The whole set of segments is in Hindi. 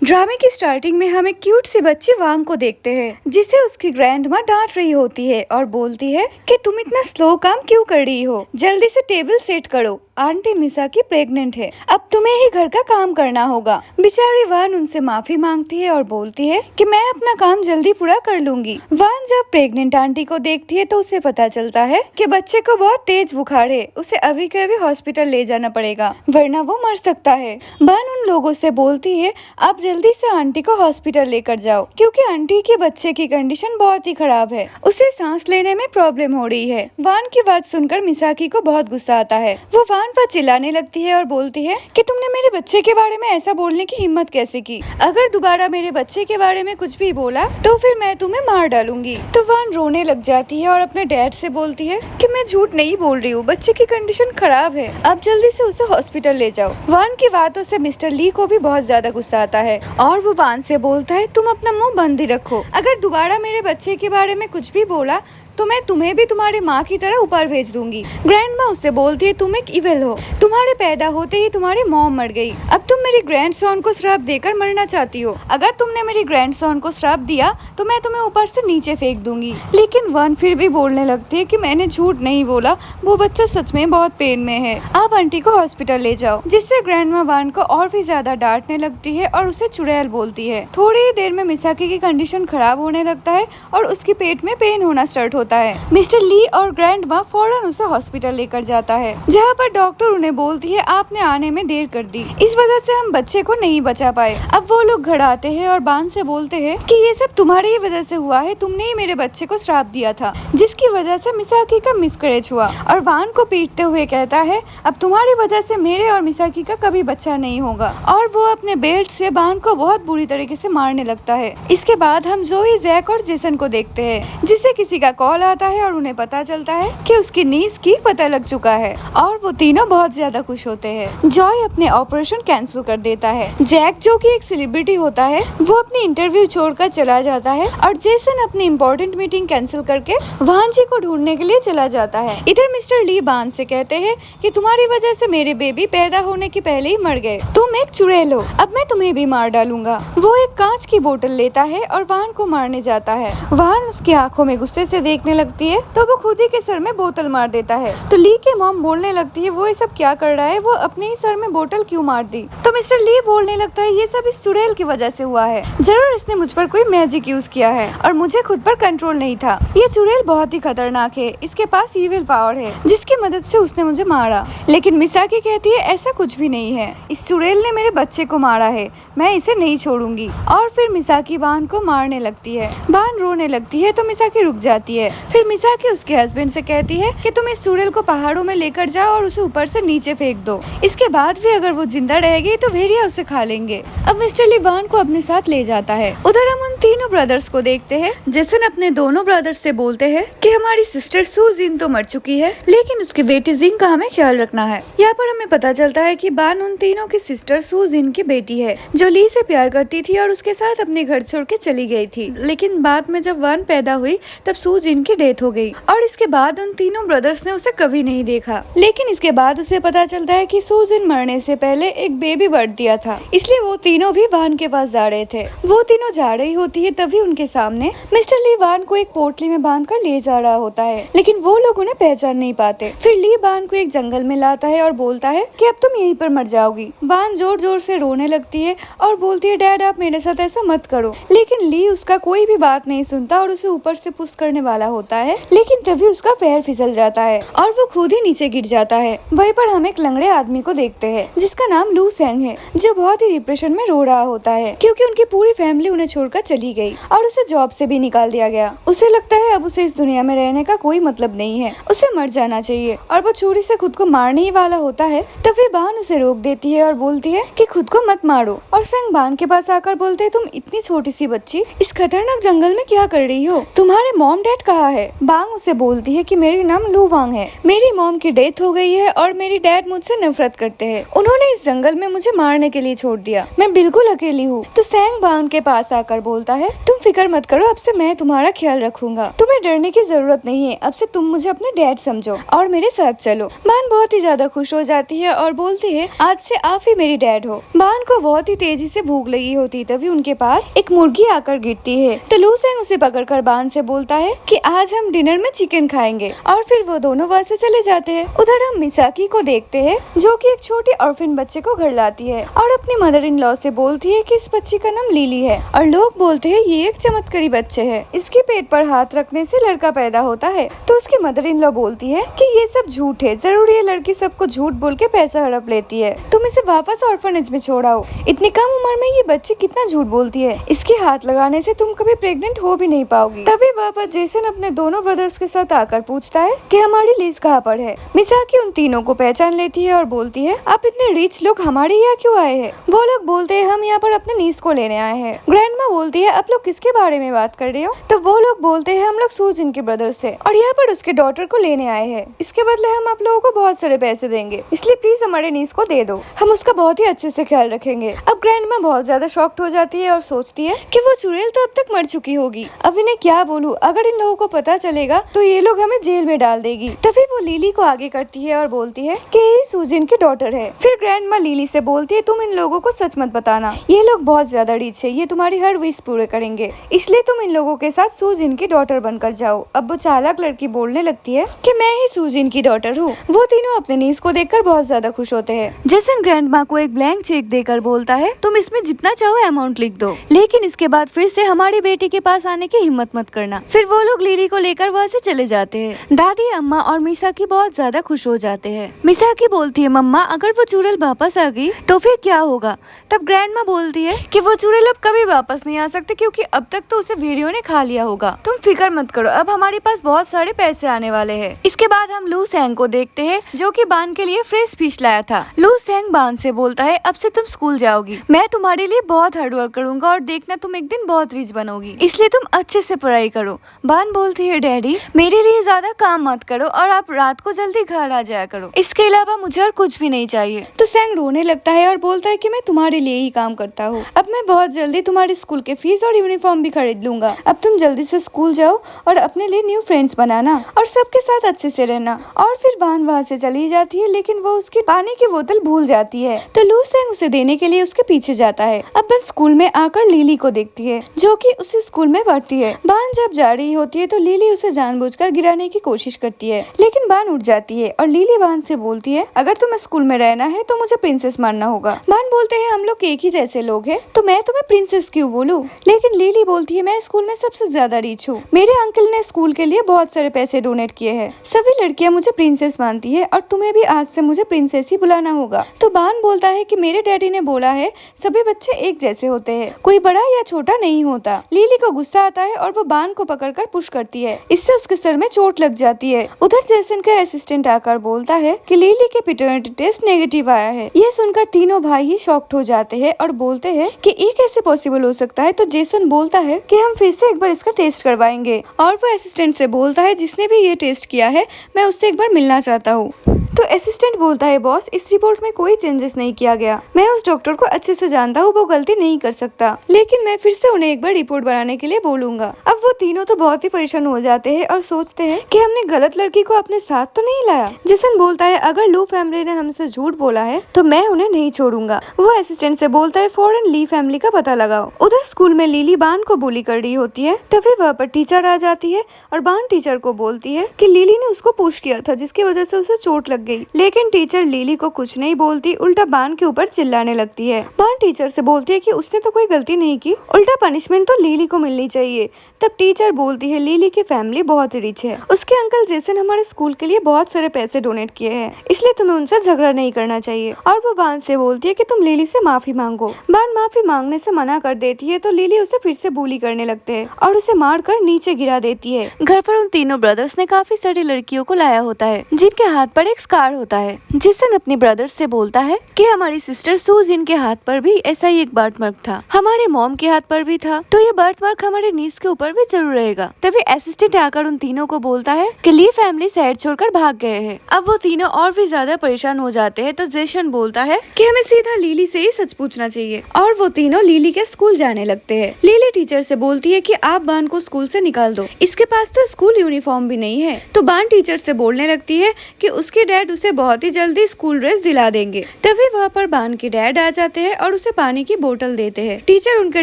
ड्रामे की स्टार्टिंग में हम एक क्यूट सी बच्ची वांग को देखते हैं, जिसे उसकी ग्रैंड माँ डांट रही होती है और बोलती है कि तुम इतना स्लो काम क्यों कर रही हो, जल्दी से टेबल सेट करो, आंटी मिसाकी प्रेग्नेंट है, अब तुम्हें ही घर का काम करना होगा। बेचारी वान उनसे माफी मांगती है और बोलती है कि मैं अपना काम जल्दी पूरा कर लूंगी। वान जब प्रेग्नेंट आंटी को देखती है तो उसे पता चलता है कि बच्चे को बहुत तेज बुखार है, उसे अभी के अभी हॉस्पिटल ले जाना पड़ेगा वरना वो मर सकता है। वान उन लोगों से बोलती है आप जल्दी से आंटी को हॉस्पिटल लेकर जाओ, क्योंकि आंटी के बच्चे की कंडीशन बहुत ही खराब है, उसे सांस लेने में प्रॉब्लम हो रही है। वान की बात सुनकर मिसाकी को बहुत गुस्सा आता है। वो वान पर चिल्लाने लगती है और बोलती है कि तुमने मेरे बच्चे के बारे में ऐसा बोलने की हिम्मत कैसे की, अगर दोबारा मेरे बच्चे के बारे में कुछ भी बोला तो फिर मैं तुम्हें मार डालूंगी। तो वान रोने लग जाती है और अपने डैड से बोलती है कि मैं झूठ नहीं बोल रही हूँ, बच्चे की कंडीशन खराब है, अब जल्दी से उसे हॉस्पिटल ले जाओ। वान की बातों से मिस्टर ली को भी बहुत ज्यादा गुस्सा आता है और वो वान से बोलता है तुम अपना मुंह बंद ही रखो, अगर दोबारा मेरे बच्चे के बारे में कुछ भी बोला तो मैं तुम्हें भी तुम्हारी माँ की तरह ऊपर भेज दूंगी। ग्रैंड माँ उससे बोलती है तुम एक इविल हो, तुम्हारे पैदा होते ही तुम्हारी मॉम मर गई, अब तुम मेरे ग्रैंडसन को श्राप देकर मरना चाहती हो, अगर तुमने मेरे ग्रैंडसन को श्राप दिया तो मैं तुम्हें ऊपर से नीचे फेंक दूंगी। लेकिन वन फिर भी बोलने लगती है कि मैंने झूठ नहीं बोला, वो बच्चा सच में बहुत पेन में है, आप आंटी को हॉस्पिटल ले जाओ। जिससे ग्रैंड माँ वन को और भी ज्यादा डांटने लगती है और उसे चुड़ैल बोलती है। थोड़ी ही देर में मिसाकी की कंडीशन खराब होने लगता है और उसके पेट में पेन होना स्टार्ट होता है। मिस्टर ली और ग्रैंड माँ फौरन उसे हॉस्पिटल लेकर जाता है, जहाँ पर डॉक्टर उन्हें बोलती है आपने आने में देर कर दी, इस वजह से हम बच्चे को नहीं बचा पाए। अब वो लोग घर आते हैं और बान से बोलते हैं कि ये सब तुम्हारी ही वजह से हुआ है, तुमने ही मेरे बच्चे को श्राप दिया था, जिसकी वजह से मिसाकी का मिसकैरेज हुआ। और वान को पीटते हुए कहता है अब तुम्हारी वजह से मेरे और मिसाकी का कभी बच्चा नहीं होगा, और वो अपने बेल्ट से बान को बहुत बुरी तरीके से मारने लगता है। इसके बाद हम जोई, जैक और जेसन को देखते हैं, जिससे किसी का कॉल आता है और उन्हें पता चलता है कि उसकी नीज की पता लग चुका है और वो तीनों बहुत ज्यादा खुश होते हैं। जॉय अपने ऑपरेशन कैंसिल कर देता है। जैक जो कि एक सेलिब्रिटी होता है वो अपनी इंटरव्यू छोड़कर चला जाता है और जेसन अपनी इम्पोर्टेंट मीटिंग कैंसिल करके वान जी को ढूंढने के लिए चला जाता है। इधर मिस्टर ली बान से कहते हैं कि तुम्हारी वजह से मेरे बेबी पैदा होने के पहले ही मर गए, तुम एक चुड़ैल हो, अब मैं तुम्हें भी मार डालूंगा। वो एक कांच की बोतल लेता है और वान को मारने जाता है। वान उसकी आंखों में गुस्से से देखने लगती है तो वो खुद ही के सर में बोतल मार देता है। तो ली के मॉम बोलने लगती है वो ये सब क्या कर रहा है, वो अपने ही सर में बोतल क्यों मार दी। तो मिस्टर ली बोलने लगता है ये सब इस चुड़ैल की वजह से हुआ है, जरूर इसने मुझ पर कोई मैजिक यूज किया है और मुझे खुद पर कंट्रोल नहीं था। ये चुड़ैल बहुत ही खतरनाक है, इसके पास इविल पावर है जिसकी मदद से उसने मुझे मारा। लेकिन मिसाकी कहती है ऐसा कुछ भी नहीं है, इस चुड़ैल ने मेरे बच्चे को मारा है, मैं इसे नहीं छोड़ूंगी। और फिर मिसाकी बान को मारने लगती है। बान रोने लगती है तो मिसाकी रुक जाती है। फिर मिसाकी उसके हस्बैंड से कहती है कि तुम इस चुड़ैल को पहाड़ों में लेकर जाओ और उसे ऊपर से नीचे फेंक दो, इसके बाद भी अगर वो जिंदा रहेगी तो भेड़िया उसे खा लेंगे। अब मिस्टर ली वान को अपने साथ ले जाता है। उधर हम उन तीनों ब्रदर्स को देखते हैं। जेसन अपने दोनों ब्रदर्स से बोलते हैं कि हमारी सिस्टर सू जिन तो मर चुकी है, लेकिन उसकी बेटी जिन का हमें ख्याल रखना है। यहाँ पर हमें पता चलता है कि बान उन तीनों की सिस्टर सू जिन की बेटी है, जो ली से प्यार करती थी और उसके साथ अपने घर छोड़ के चली गई थी। लेकिन बाद में जब वान पैदा हुई तब सू जिन की डेथ हो गई और इसके बाद उन तीनों ब्रदर्स ने उसे कभी नहीं देखा। लेकिन इसके बाद उसे पता चलता है कि सूजिन मरने से पहले एक बेबी बर्थ दिया था, इसलिए वो तीनों भी वान के पास जा रहे थे। वो तीनों जा रही होती है तभी उनके सामने मिस्टर ली वान को एक पोटली में बांधकर ले जा रहा होता है, लेकिन वो लोग उन्हें पहचान नहीं पाते। फिर ली वान को एक जंगल में लाता है और बोलता है कि अब तुम यहीं पर मर जाओगी। वान जोर जोर से रोने लगती है और बोलती है डैड आप मेरे साथ ऐसा मत करो। लेकिन ली उसका कोई भी बात नहीं सुनता और उसे ऊपर से पुश करने वाला होता है, लेकिन तभी उसका पैर फिसल जाता है और वो खुद ही नीचे गिर जाता है। वहीं पर हम एक लंगड़े आदमी को देखते हैं जिसका नाम लू सेंग है, जो बहुत ही डिप्रेशन में रो रहा होता है क्योंकि उनकी पूरी फैमिली उन्हें छोड़कर चली गई और उसे जॉब से भी निकाल दिया गया। उसे लगता है अब उसे इस दुनिया में रहने का कोई मतलब नहीं है, उसे मर जाना चाहिए और वो छुरी से खुद को मारने ही वाला होता है। तभी बान उसे रोक देती है और बोलती है कि खुद को मत मारो। और सेंग बान के पास आकर बोलते है तुम इतनी छोटी सी बच्ची इस खतरनाक जंगल में क्या कर रही हो, तुम्हारे मॉम डैड रहा है। बांग उसे बोलती है कि मेरी नाम लू वांग है, मेरी मॉम की डेथ हो गई है और मेरी डैड मुझसे नफरत करते हैं। उन्होंने इस जंगल में मुझे मारने के लिए छोड़ दिया, मैं बिल्कुल अकेली हूँ। तो सैंग बांग के पास आकर बोलता है, तुम फिक्र मत करो, अब से मैं तुम्हारा ख्याल रखूंगा, तुम्हें डरने की जरूरत नहीं है, अब से तुम मुझे अपने डैड समझो और मेरे साथ चलो। बान बहुत ही ज्यादा खुश हो जाती है और बोलती है, आज से आप ही मेरी डैड हो। बान को बहुत ही तेजी से भूख लगी होती, तभी उनके पास एक मुर्गी आकर गिरती है। तो लू सैंग उसे पकड़कर बान से बोलता है कि आज हम डिनर में चिकन खाएंगे और फिर वो दोनों वहाँ से चले जाते हैं। उधर हम मिसाकी को देखते हैं जो कि एक छोटी ऑर्फन बच्चे को घर लाती है और अपनी मदर इन लॉ से बोलती है कि इस बच्ची का नाम लिली है और लोग बोलते हैं ये एक चमत्कारी बच्चे है, इसके पेट पर हाथ रखने से लड़का पैदा होता है। तो उसकी मदर इन लॉ बोलती है कि ये सब झूठ है, जरूर ये लड़की सबको झूठ बोल के पैसा हड़प लेती है, तुम इसे वापस ऑर्फनेज में छोड़ाओ, इतनी कम उम्र में ये बच्ची कितना झूठ बोलती है, इसके हाथ लगाने से तुम कभी प्रेग्नेंट हो भी नहीं पाओगी। तभी वापस जेसन अपने दोनों ब्रदर्स के साथ आकर पूछता है कि हमारी लीज कहाँ पर है। मिसाकी उन तीनों को पहचान लेती है और बोलती है, आप इतने रिच लोग हमारे यहाँ क्यों आए हैं? वो लोग बोलते हैं, हम यहाँ पर अपने नीस को लेने आए हैं। ग्रैंडमा बोलती है, आप लोग किसके बारे में बात कर रहे हो? तो वो लोग बोलते हैं, हम लोग सूजिन के ब्रदर्स थे और यहाँ पर उसके डॉटर को लेने आए हैं, इसके बदले हम आप लोगों को बहुत सारे पैसे देंगे, इसलिए प्लीज हमारे नीस को दे दो, हम उसका बहुत ही अच्छे से ख्याल रखेंगे। अब ग्रैंडमा बहुत ज्यादा शॉक्ड हो जाती है और सोचती है कि वो चुड़ैल तो अब तक मर चुकी होगी, अब इन्हें क्या बोलूं, अगर इन लोगों को पता चलेगा तो ये लोग हमें जेल में डाल देगी। तभी वो लिली को आगे करती है और बोलती है कि ये सूजिन की डॉटर है। फिर ग्रैंडमा लिली से बोलती है, तुम इन लोगों को सच मत बताना, ये लोग बहुत ज्यादा रिच है, ये तुम्हारी हर विश पूरे करेंगे, इसलिए तुम इन लोगों के साथ सूजिन की डॉटर बनकर जाओ। अब वो चालाक लड़की बोलने लगती है कि मैं ही सूजिन की डॉटर हूँ। वो तीनों अपने नीस को देखकर बहुत ज्यादा खुश होते हैं। जेसन ग्रैंडमा को एक ब्लैंक चेक देकर बोलता है, तुम इसमें जितना चाहो अमाउंट लिख दो, लेकिन इसके बाद फिर से हमारी बेटी के पास आने की हिम्मत मत करना। फिर वो लोग लिली को लेकर वहाँ से चले जाते हैं। दादी, अम्मा और मिसाकी बहुत ज्यादा खुश हो जाते हैं। मिसाकी बोलती है, मम्मा अगर वो चुड़ैल वापस आ गई तो फिर क्या होगा? तब ग्रैंडमा बोलती है कि वो चुड़ैल अब कभी वापस नहीं आ सकते, क्योंकि अब तक तो उसे वीडियो ने खा लिया होगा, तुम फिक्र मत करो, अब हमारे पास बहुत सारे पैसे आने वाले हैं। इसके बाद हम लू सैंग को देखते हैं जो कि बान के लिए फ्रेश फिश लाया था। लू सैंग बान से बोलता है, अब से तुम स्कूल जाओगी, मैं तुम्हारे लिए बहुत हार्ड वर्क करूंगा और देखना तुम एक दिन बहुत रिच बनोगी, इसलिए तुम अच्छे से पढ़ाई करो। बान बोलती है, डैडी मेरे लिए ज्यादा काम मत करो और आप रात को जल्दी घर आ जाया करो, इसके अलावा मुझे और कुछ भी नहीं चाहिए। तो सैंग रोने लगता है और बोलता है कि मैं तुम्हारे लिए ही काम करता हूँ, अब मैं बहुत जल्दी तुम्हारे स्कूल के फीस और यूनिफॉर्म भी खरीद लूंगा, अब तुम जल्दी से स्कूल जाओ और अपने लिए न्यू फ्रेंड्स बनाना और सबके साथ अच्छे से रहना। और फिर बान वहाँ से चली जाती है, लेकिन वो उसकी पानी की बोतल भूल जाती है। तो लू सैंग उसे देने के लिए उसके पीछे जाता है। अब बान स्कूल में आकर लिली को देखती है जो कि उसी स्कूल में पढ़ती है। बान जब जा रही होती है तो लिली उसे जानबूझकर गिराने की कोशिश करती है, लेकिन बान उठ जाती है और लिली बान से बोलती है, अगर तुम्हें स्कूल में रहना है तो मुझे प्रिंसेस मानना होगा। बान बोलते हैं, हम लोग एक ही जैसे लोग हैं, तो मैं तुम्हें प्रिंसेस क्यों बोलूं? लेकिन लिली बोलती है, मैं स्कूल में सबसे ज्यादा रिच हूँ, मेरे अंकल ने स्कूल के लिए बहुत सारे पैसे डोनेट किए हैं, सभी लड़कियां मुझे प्रिंसेस मानती है और तुम्हें भी आज से मुझे प्रिंसेस ही बुलाना होगा। तो बान बोलता है कि मेरे डैडी ने बोला है सभी बच्चे एक जैसे होते हैं, कोई बड़ा या छोटा नहीं होता। लिली को गुस्सा आता है और वो बान को पकड़कर पुश करती है, इससे उसके सर में चोट लग जाती है। उधर जेसन का असिस्टेंट आकर बोलता है कि लिली के पैटर्निटी टेस्ट नेगेटिव आया है। ये सुनकर तीनों भाई ही शॉक्ड हो जाते हैं और बोलते हैं कि ये कैसे पॉसिबल हो सकता है। तो जेसन बोलता है कि हम फिर से एक बार इसका टेस्ट करवाएंगे और वो असिस्टेंट से बोलता है, जिसने भी ये टेस्ट किया है मैं उससे एक बार मिलना चाहता हूँ। तो असिस्टेंट बोलता है, बॉस इस रिपोर्ट में कोई चेंजेस नहीं किया गया, मैं उस डॉक्टर को अच्छे से जानता हूँ, वो गलती नहीं कर सकता, लेकिन मैं फिर से उन्हें एक बार रिपोर्ट बनाने के लिए बोलूंगा। अब वो तीनों तो बहुत ही परेशान हो जाते हैं और सोचते हैं कि हमने गलत लड़की को अपने साथ तो नहीं लाया। जेसन बोलता है, अगर लू फैमिली ने हमसे झूठ बोला है तो मैं उन्हें नहीं छोड़ूंगा। वो असिस्टेंट से बोलता है, फौरन ली फैमिली का पता लगाओ। उधर स्कूल में लिली बान को बुली कर रही होती है, तभी वहाँ पर टीचर आ जाती है और बान टीचर को बोलती है कि लिली ने उसको पुश किया था, जिसकी वजह से उसे चोट लग गई। लेकिन टीचर लिली को कुछ नहीं बोलती, उल्टा बान के ऊपर चिल्लाने लगती है। बान टीचर से बोलती है कि उसने तो कोई गलती नहीं की, उल्टा पनिशमेंट तो लिली को मिलनी चाहिए। तब टीचर बोलती है, लिली की फैमिली बहुत रिच है, उसके अंकल जेसन हमारे स्कूल के लिए बहुत सारे पैसे डोनेट किए हैं, इसलिए तुम्हें उनसे झगड़ा नहीं करना चाहिए। और वो बान से बोलती है कि तुम लिली से माफी मांगो। बान माफी मांगने से मना कर देती है, तो लिली उसे फिर से बुली करने लगते हैं और उसे मारकर नीचे गिरा देती है। घर पर उन तीनों ब्रदर्स ने काफी सारी लड़कियों को लाया होता है, जिनके हाथ पर एक स्कार होता है। जेसन अपने ब्रदर से बोलता है कि हमारी सिस्टर सुजिन के हाथ पर भी ऐसा ही एक बर्थ मार्क था, हमारे मॉम के हाथ पर भी था, तो ये बर्थ मार्क हमारे नीस के ऊपर भी जरूर रहेगा। तभी असिस्टेंट आकर उन तीनों को बोलता है कि ली फैमिली शहर छोड़कर भाग गए हैं। अब वो तीनों और भी ज्यादा परेशान हो जाते हैं, तो जेसन बोलता है कि हमें सीधा लिली से ही सच पूछना चाहिए, और वो तीनों लिली के स्कूल जाने लगते हैं। लिली टीचर से बोलती है कि आप बान को स्कूल से निकाल दो, इसके पास तो स्कूल यूनिफॉर्म भी नहीं है। तो बान टीचर से बोलने लगती है कि उसके डैड उसे बहुत ही जल्दी स्कूल ड्रेस दिला देंगे। तभी वहाँ पर बान के डैड आ जाते हैं और उसे पानी की बोतल देते हैं। टीचर उनके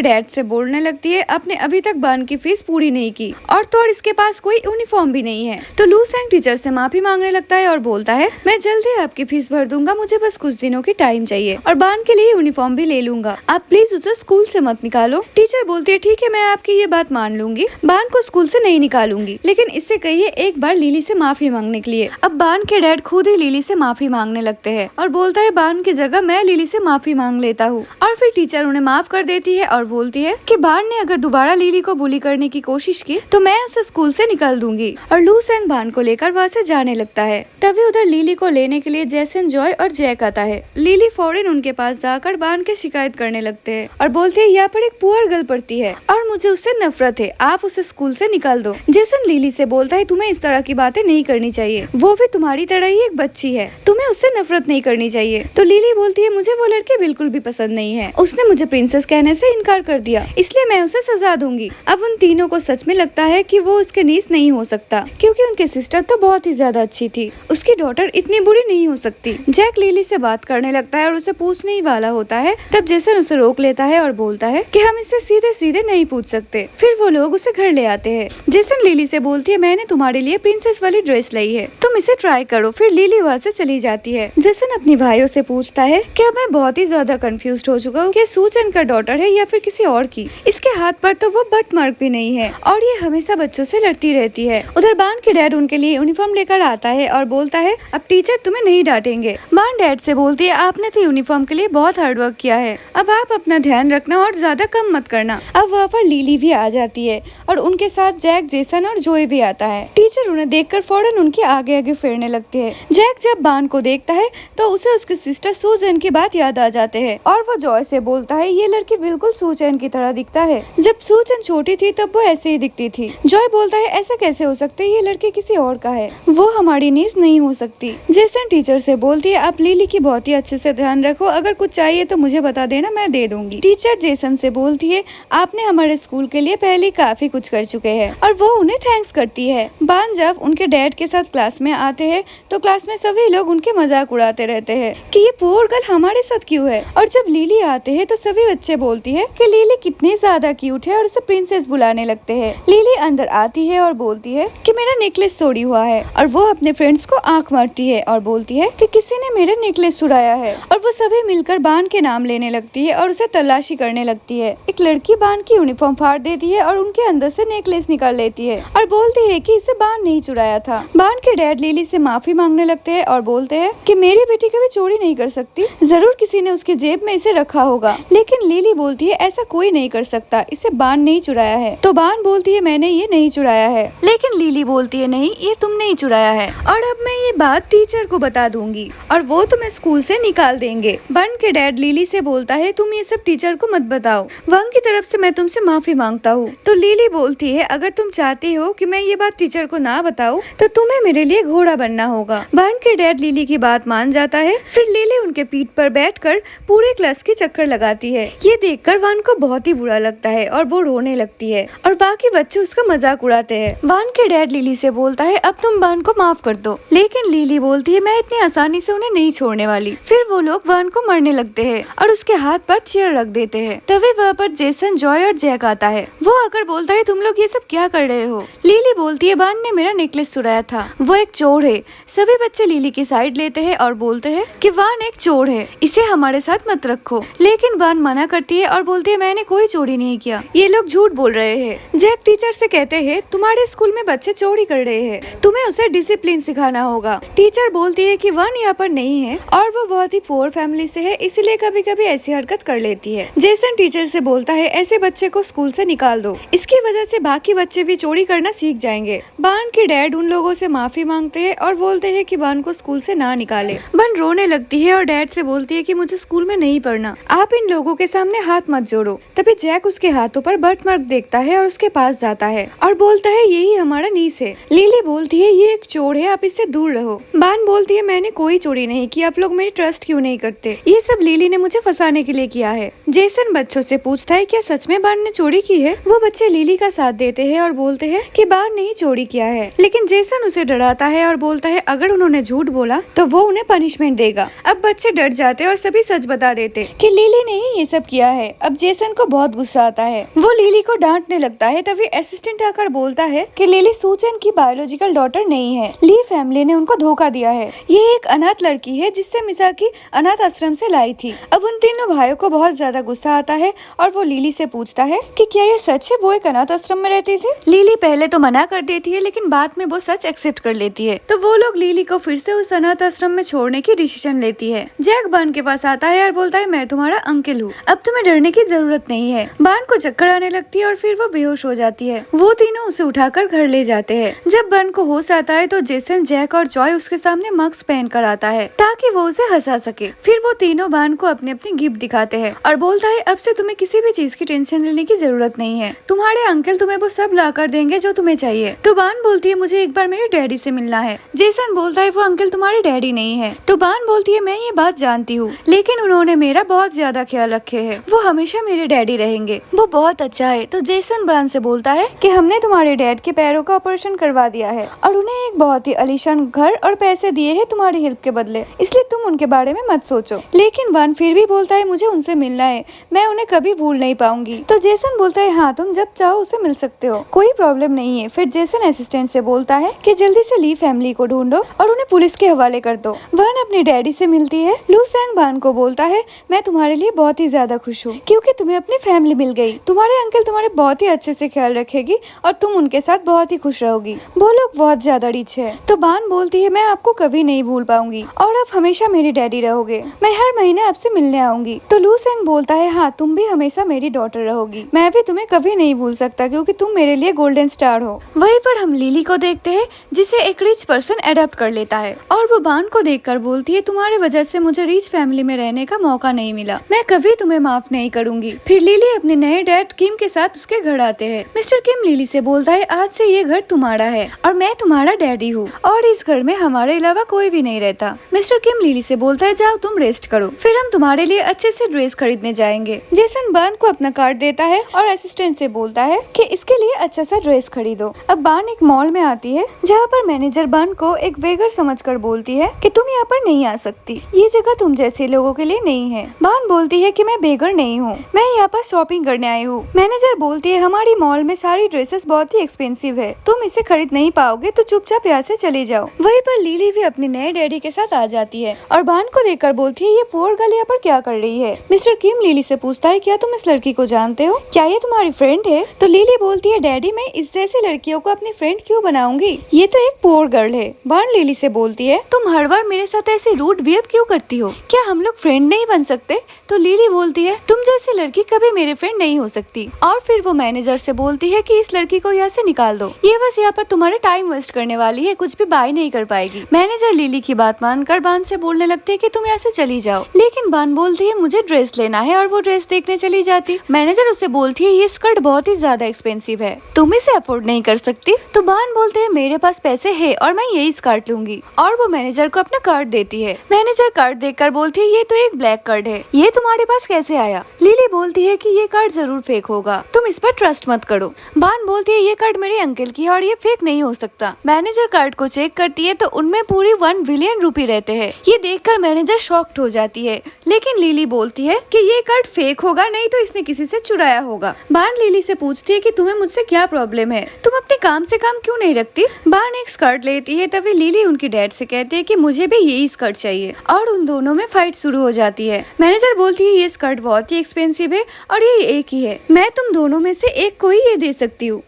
डैड से बोलने लगती है आपने अभी तक बान की फीस पूरी नहीं की, और तो और इसके पास कोई यूनिफॉर्म भी नहीं है। तो लूसेंग टीचर से माफी मांगने लगता है और बोलता है मैं जल्दी आपकी फीस भर दूंगा, मुझे बस कुछ दिनों की टाइम चाहिए और बान के लिए यूनिफॉर्म भी ले लूंगा, आप प्लीज उसे स्कूल से मत निकालो। टीचर बोलती है ठीक है, मैं आपकी ये बात मान लूंगी, बान को स्कूल से नहीं निकालूंगी, लेकिन इससे कहिए एक बार लिली से माफी मांगने के लिए। अब बान के डैड खुद ही लिली से माफी मांगने लगते हैं और बोलता है बान की जगह मैं लिली से माफी मांग लेता हूँ। और फिर टीचर उन्हें माफ कर देती है और बोलती है कि बान ने अगर दोबारा लिली को बुली करने की कोशिश की तो मैं उसे स्कूल से निकाल दूंगी। और लूसेंग बान को लेकर वहाँ से जाने लगता है। तभी उधर लिली को लेने के लिए जेसन, जॉय और जैक आता है। लिली फौरन उनके पास जाकर बान की शिकायत करने लगते हैं और बोलते है यहाँ पर एक पुअर गर्ल पढ़ती है और मुझे उससे नफरत है, आप उसे स्कूल से निकाल दो। जेसन लिली से बोलता है तुम्हें इस तरह की बातें नहीं करनी चाहिए, वो भी तुम्हारी तरह ही एक बच्ची है, तुम्हें उससे नफरत नहीं करनी चाहिए। तो लिली बोलती है मुझे वो लड़की बिल्कुल भी पसंद नहीं है, उसने मुझे प्रिंसेस कहने से इनकार कर दिया, इसलिए मैं उसे सजा दूंगी। अब उन तीनों को सच में लगता है कि वो उसके नीस नहीं हो सकता, क्योंकि उनके सिस्टर तो बहुत ही ज्यादा अच्छी थी, उसकी डॉटर इतनी बुरी नहीं हो सकती। जैक लिली से बात करने लगता है और उसे पूछने ही वाला होता है, तब जेसन उसे रोक लेता है और बोलता है कि हम इससे सीधे सीधे नहीं पूछ सकते। फिर वो लोग उसे घर ले आते हैं। जेसन लिली से बोलती है मैंने तुम्हारे लिए प्रिंसेस वाली ड्रेस लाई है, तुम इसे ट्राई करो। फिर लिली वहाँ से चली जाती है। जेसन अपने भाइयों से पूछता है कि अब मैं बहुत ही ज्यादा कंफ्यूज हो चुका हूँ कि सूजन का डॉटर है या फिर किसी और की, इसके हाथ पर तो वो बट मार्क भी नहीं है और ये हमेशा बच्चों से लड़ती रहती है। उधर बान के डैड उनके लिए यूनिफॉर्म लेकर आता है और बोलता है अब टीचर तुम्हें नहीं डांटेंगे। बान डैड से बोलती है आपने तो यूनिफॉर्म के लिए बहुत हार्ड वर्क किया है, अब आप अपना ध्यान रखना और ज्यादा कम मत करना। अब वहाँ पर लिली भी आ जाती है और उनके साथ जैक, जेसन और जोए भी आता है। टीचर उन्हें देखकर फौरन उनके आगे आगे फेरने लगते हैं। जैक जब बान को देखता है तो उसे उसकी सिस्टर सूजन की बात याद आ जाते हैं और वो जॉय से बोलता है ये लड़की बिल्कुल सूजन की तरह दिखता है, जब सूजन छोटी थी तब वो ऐसे ही दिखती थी। जॉय बोलता है ऐसा कैसे हो सकता है, ये लड़की किसी और का है, वो हमारी नीस नहीं हो सकती। जेसन टीचर से बोलती है आप लिली की बहुत ही अच्छे से ध्यान रखो, अगर कुछ चाहिए तो मुझे बता देना, मैं दे दूंगी। टीचर जेसन से बोलती है आपने हमारे स्कूल के लिए पहले काफी कुछ कर चुके हैं, और वो उन्हें थैंक्स करती है। बान जब उनके डैड के साथ क्लास में आते हैं तो क्लास में सभी लोग उनके मजाक उड़ाते रहते हैं कि ये पुअर गर्ल हमारे साथ क्यों है। और जब लिली आते हैं तो सभी बच्चे बोलती है कि लिली कितनी ज्यादा क्यूट है और उसे प्रिंसेस बुलाने लगते हैं। लिली अंदर आती है और बोलती है कि मेरा नेकलेस चोरी हुआ है, और वो अपने फ्रेंड्स को आंख मारती है और बोलती है कि किसी ने मेरा नेकलेस चुराया है। और वो सभी मिलकर बान के नाम लेने लगती है और उसे तलाशी करने लगती है। एक लड़की बान की यूनिफॉर्म फाड़ देती है और उनके अंदर से नेकलेस निकाल लेती है और बोलती है कि इसे बान नहीं चुराया था। बान के डैड लिली से माफी मांगने लगते हैं और बोलते हैं कि मेरी बेटी कभी चोरी नहीं कर सकती, जरूर किसी ने उसके जेब में इसे रखा होगा। लेकिन लिली बोलती है ऐसा कोई नहीं कर सकता, इसे बान नहीं चुराया है। तो बान बोलती है मैंने ये नहीं चुराया है। लेकिन लिली बोलती है नहीं, ये तुमने ही चुराया है, और अब मैं ये बात टीचर को बता दूंगी और वो तुम्हें स्कूल से निकाल देंगे। बान के डैड लिली से बोलता है तुम ये सब टीचर को मत बताओ, वांग की तरफ से मैं तुमसे माफी मांगता हूँ। तो लिली बोलती है अगर तुम चाहती हो कि मैं ये बात टीचर को ना बताऊं तो तुम्हें मेरे लिए घोड़ा बनना होगा। बान के डैड लिली की बात मान जाता है। फिर लिली उनके पीठ पर बैठकर पूरे क्लास की चक्कर लगाती है। ये देखकर वान को बहुत ही बुरा लगता है और वो रोने लगती है और बाकी बच्चे उसका मजाक उड़ाते हैं। वान के डैड लिली से बोलता है अब तुम वान को माफ कर दो, लेकिन लिली बोलती है मैं इतनी आसानी से उन्हें नहीं छोड़ने वाली। फिर वो लोग वान को मरने लगते हैं और उसके हाथ पर चेयर रख देते हैं। तभी वहाँ पर जेसन, जॉय और जैक आता है। वो आकर बोलता है तुम लोग ये सब क्या कर रहे हो। लिली बोलती है वान ने मेरा नेकलेस चुराया था, वो एक चोर है। सभी बच्चे लिली की साइड लेते हैं और बोलते हैं कि वान एक चोर है, इसे हमारे साथ मत रखो। लेकिन वान मना करती है और बोलती है मैंने कोई चोरी नहीं किया, ये लोग झूठ बोल रहे हैं। जैक टीचर से कहते हैं तुम्हारे स्कूल में बच्चे चोरी कर रहे हैं, तुम्हें उसे डिसिप्लिन सिखाना होगा। टीचर बोलती है कि वान यहाँ पर नहीं है और वो बहुत ही पुअर फैमिली से है, इसलिए कभी कभी ऐसी हरकत कर लेती है। जेसन टीचर से बोलता है ऐसे बच्चे को स्कूल से निकाल दो। इसकी वजह से बाकी बच्चे भी चोरी करना सीख जाएंगे। बान के डैड उन लोगों से माफी मांगते हैं और बोलते हैं कि बान को स्कूल से ना निकाले। बन रोने लगती है और डैड से बोलती है कि मुझे स्कूल में नहीं पढ़ना, आप इन लोगों के सामने हाथ मत जोड़ो। तभी जैक उसके हाथों पर बर्थ मार्क देखता है और उसके पास जाता है और बोलता है यही हमारा नीस है। लिली बोलती है ये एक चोर है, आप इससे दूर रहो। बान बोलती है मैंने कोई चोरी नहीं की, आप लोग मेरी ट्रस्ट क्यों नहीं करते, ये सब लिली ने मुझे फंसाने के लिए किया है। जेसन बच्चों से पूछता है क्या सच में बान ने चोरी की है। वो बच्चे लिली का साथ देते हैं और बोलते हैं कि बान ने ही चोरी किया है, लेकिन जेसन उसे डराता है और बोलता है अगर उन्होंने झूठ बोला तो वो उन्हें पनिशमेंट देगा। अब बच्चे डर जाते और सभी सच बता देते कि लिली ने ही ये सब किया है। अब जेसन को बहुत गुस्सा आता है, वो लिली को डांटने लगता है। तभी असिस्टेंट आकर बोलता है कि लिली सूचन की बायोलॉजिकल डॉटर नहीं है, ली फैमिली ने उनको धोखा दिया है। ये एक अनाथ लड़की है जिससे मिसाकी अनाथ आश्रम से लाई थी। अब उन तीनों भाइयों को बहुत ज्यादा गुस्सा आता है और वो लिली से पूछता है कि क्या ये सच है वो एक अनाथ आश्रम में रहती थी। लिली पहले तो मना कर देती है लेकिन बाद में वो सच एक्सेप्ट कर लेती है। तो वो लोग लिली को फिर से उस अनाथ आश्रम में छोड़ने की डिसीजन लेती है। जैक बान के पास आता है और बोलता है मैं तुम्हारा अंकल हूँ, अब तुम्हें डरने की जरूरत नहीं है। बान को चक्कर आने लगती है और फिर वो बेहोश हो जाती है। वो तीनों उसे उठाकर घर ले जाते हैं। जब बान को होश आता है तो जेसन, जैक और जॉय उसके सामने मास्क पहन कर आता है ताकि वो उसे हंसा सके। फिर वो तीनों बान को अपने अपनी गिफ्ट दिखाते हैं और बोलता है अब से तुम्हें किसी भी चीज की टेंशन लेने की जरूरत नहीं है, तुम्हारे अंकल तुम्हें वो सब ला कर देंगे जो तुम्हें चाहिए। तो बान बोलती है मुझे एक बार मेरे डैडी से मिलना है। जेसन बोलता है वो अंकल तुम्हारे डैडी नहीं है। तो बान बोलती है मैं ये बात जानती हूँ लेकिन उन्होंने मेरा बहुत ज्यादा ख्याल रखे है, वो हमेशा मेरे डैडी रहेंगे, वो बहुत अच्छा है। तो जेसन बान से बोलता है कि हमने तुम्हारे डैड के पैरों का ऑपरेशन करवा दिया है और उन्हें एक बहुत ही आलीशान घर और पैसे दिए हैं तुम्हारी हेल्प के बदले, इसलिए तुम उनके बारे में मत सोचो। लेकिन बान फिर भी बोलता है मुझे उनसे मिलना है, मैं उन्हें कभी भूल नहीं पाऊंगी। तो जेसन बोलता है हाँ तुम जब चाहो उसे मिल सकते हो, कोई प्रॉब्लम नहीं है। फिर जेसन असिस्टेंट से बोलता है कि जल्दी से ली फैमिली को ढूंढो और उन्हें पुलिस के हवाले कर दो। वान अपने डैडी से मिलती है। लू सैंग बान को बोलता है मैं तुम्हारे लिए बहुत ही ज्यादा खुश हूँ क्योंकि तुम्हें अपनी फैमिली मिल गई, तुम्हारे अंकल तुम्हारे बहुत ही अच्छे से ख्याल रखेगी और तुम उनके साथ बहुत ही खुश रहोगी, वो लोग बहुत ज्यादा रिच है। तो बान बोलती है मैं आपको कभी नहीं भूल पाऊंगी और आप हमेशा मेरी डैडी रहोगे, मैं हर महीने आपसे मिलने आऊंगी। तो लू सैंग बोलता है हाँ तुम भी हमेशा मेरी डॉटर रहोगी, मैं भी तुम्हें कभी नहीं भूल सकता क्योंकि तुम मेरे लिए गोल्डन स्टार हो। वहीं पर हम लिली को देखते हैं जिसे एक रिच पर्सन अडॉप्ट कर लेता है और वो बान को देखकर बोलती है तुम्हारी वजह से मुझे रिच फैमिली में रहने का मौका नहीं मिला, मैं कभी तुम्हें माफ नहीं करूंगी। फिर लिली अपने नए डैड किम के साथ उसके घर आते हैं। मिस्टर किम लिली से बोलता है आज से ये घर तुम्हारा है और मैं तुम्हारा डैडी हूँ और इस घर में हमारे अलावा कोई भी नहीं रहता। मिस्टर किम लिली से बोलता है जाओ तुम रेस्ट करो, फिर हम तुम्हारे लिए अच्छे से ड्रेस खरीदने जाएंगे। जेसन बान को अपना कार्ड देता है और असिस्टेंट से बोलता है कि इसके लिए अच्छा सा ड्रेस खरीदो। अब बान एक मॉल में आती है जहाँ पर मैनेजर बान को एक वेगर समझकर बोलती है कि तुम यहाँ पर नहीं आ सकती, ये जगह तुम जैसे लोगों के लिए नहीं है। बान बोलती है कि मैं बेगर नहीं हूँ, मैं यहाँ पर शॉपिंग करने आई हूँ। मैनेजर बोलती है हमारी मॉल में सारी ड्रेसेस बहुत ही एक्सपेंसिव है, तुम इसे खरीद नहीं पाओगे तो चुपचाप यहाँ से चले जाओ। वहीं पर लिली भी अपने नए डैडी के साथ आ जाती है और बान को देखकर बोलती है ये पुअर गर्ल यहाँ पर क्या कर रही है। मिस्टर किम लिली से पूछता है क्या तुम इस लड़की को जानते हो, क्या ये तुम्हारी फ्रेंड है। तो लिली बोलती है डैडी मैं इस जैसी लड़कियों को अपनी फ्रेंड क्यों बनाऊंगी, ये तो एक पुअर गर्ल है। बान लिली से बोलती है तुम हर बार मेरे साथ ऐसे रूड बिहेव क्यों करती हो, क्या हम लोग फ्रेंड नहीं बन सकते। तो लिली बोलती है तुम जैसी लड़की कभी मेरे फ्रेंड नहीं हो सकती। और फिर वो मैनेजर से बोलती है कि इस लड़की को यहाँ से निकाल दो, ये बस यहाँ पर तुम्हारे टाइम वेस्ट करने वाली है, कुछ भी बाय नहीं कर पाएगी। मैनेजर लिली की बात मानकर बान से बोलने लगती है कि तुम यहाँ से चली जाओ, लेकिन बान बोलती है मुझे ड्रेस लेना है और वो ड्रेस देखने चली जाती। मैनेजर उसे बोलती है ये स्कर्ट बहुत ही ज्यादा एक्सपेंसिव है, तुम इसे अफोर्ड नहीं कर सकती। तो बान बोलते है मेरे पास पैसे है और मैं यही स्कर्ट लूंगी और वो मैनेजर को अपना कार्ड देती है। मैनेजर कार्ड देखकर बोलती है ये तो एक ब्लैक कार्ड है, ये तुम्हारे पास कैसे आया। लिली बोलती है कि ये कार्ड जरूर फेक होगा, तुम इस पर ट्रस्ट मत करो। बान बोलती है ये कार्ड मेरे अंकल की है और ये फेक नहीं हो सकता। मैनेजर कार्ड को चेक करती है तो उनमें पूरी 1 बिलियन रुपए रहते हैं। ये देखकर मैनेजर शॉक्ड हो जाती है, लेकिन लिली बोलती है कि ये कार्ड फेक होगा, नहीं तो इसने किसी से चुराया होगा। बान लिली से पूछती है कि तुम्हें मुझसे क्या प्रॉब्लम है, तुम अपने काम से काम क्यों नहीं रखती। बान एक स्कर्ट लेती है, तभी लिली उनकी डैड से कहती है कि मुझे भी यही स्कर्ट चाहिए और उन दोनों में फाइट शुरू हो जाती है। मैनेजर बोलती है ये स्कर्ट बहुत ही एक्सपेंसिव है और ये एक ही है, मैं तुम दोनों में से एक को ही ये दे सकती हूँ।